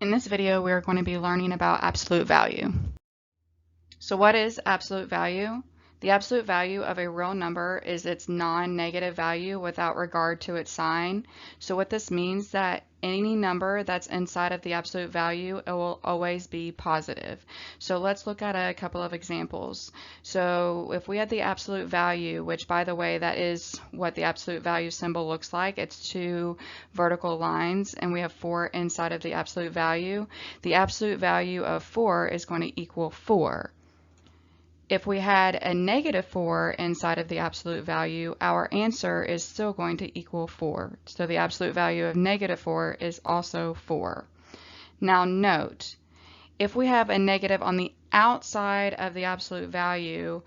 In this video, we are going to be learning about absolute value. So what is absolute value? The absolute value of a real number is its non-negative value without regard to its sign. So what this means that any number that's inside of the absolute value, it will always be positive. So let's look at a couple of examples. So if we had the absolute value, which by the way, that is what the absolute value symbol looks like. It's two vertical lines and we have 4 inside of the absolute value. The absolute value of 4 is going to equal 4. If we had a negative 4 inside of the absolute value, our answer is still going to equal 4. So the absolute value of negative 4 is also 4. Now note, if we have a negative on the outside of the absolute value,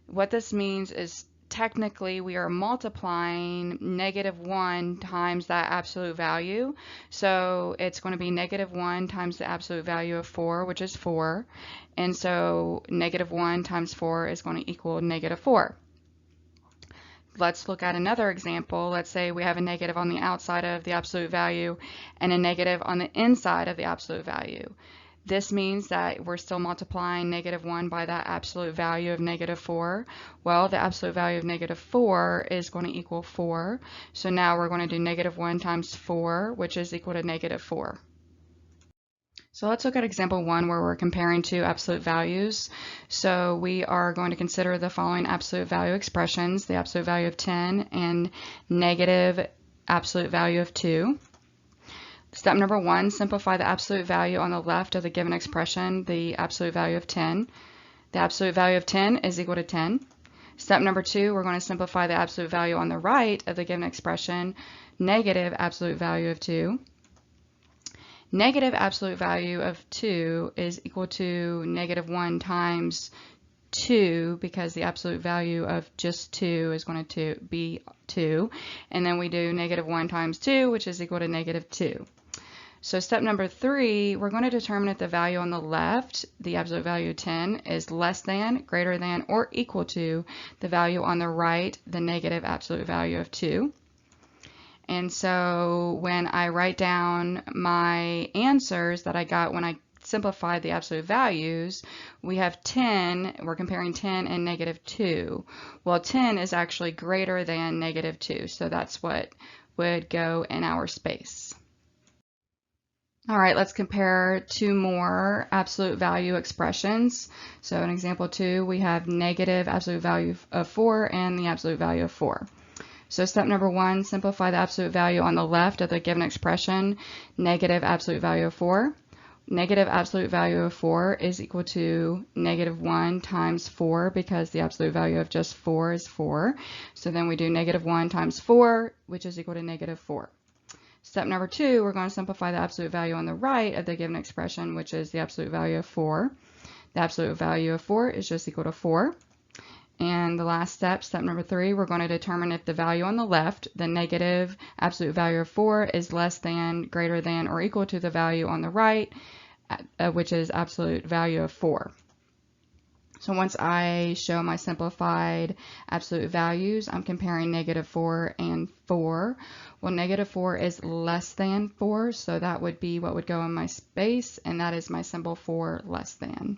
what this means is technically we are multiplying negative 1 times that absolute value. So it's going to be negative 1 times the absolute value of 4, which is 4. And so negative 1 times 4 is going to equal negative 4. Let's look at another example. Let's say we have a negative on the outside of the absolute value and a negative on the inside of the absolute value. This means that we're still multiplying negative 1 by that absolute value of negative 4. Well, the absolute value of negative 4 is going to equal 4. So now we're going to do negative 1 times 4, which is equal to negative 4. So let's look at example 1 where we're comparing two absolute values. So we are going to consider the following absolute value expressions, the absolute value of 10 and negative absolute value of 2. Step number 1, simplify the absolute value on the left of the given expression, the absolute value of 10. The absolute value of 10 is equal to 10. Step number 2, we're going to simplify the absolute value on the right of the given expression, negative absolute value of 2. Negative absolute value of 2 is equal to negative 1 times 2 because the absolute value of just 2 is going to be 2. And then we do negative 1 times 2, which is equal to negative 2. So step number 3, we're going to determine if the value on the left, the absolute value of 10, is less than, greater than, or equal to the value on the right, the negative absolute value of 2. And so when I write down my answers that I got when I simplified the absolute values, we have 10, we're comparing 10 and negative 2. Well, 10 is actually greater than negative 2, so that's what would go in our space. All right, let's compare two more absolute value expressions. So in example 2, we have negative absolute value of 4 and the absolute value of 4. So step number 1, simplify the absolute value on the left of the given expression, negative absolute value of 4. Negative absolute value of 4 is equal to negative 1 times 4 because the absolute value of just 4 is 4. So then we do negative 1 times 4, which is equal to negative 4. Step number 2, we're going to simplify the absolute value on the right of the given expression, which is the absolute value of 4. The absolute value of 4 is just equal to 4. And the last step, step number 3, we're going to determine if the value on the left, the negative absolute value of 4, is less than, greater than, or equal to the value on the right, which is absolute value of 4. So once I show my simplified absolute values, I'm comparing negative 4 and 4. Well, negative 4 is less than 4, so that would be what would go in my space, and that is my symbol for less than.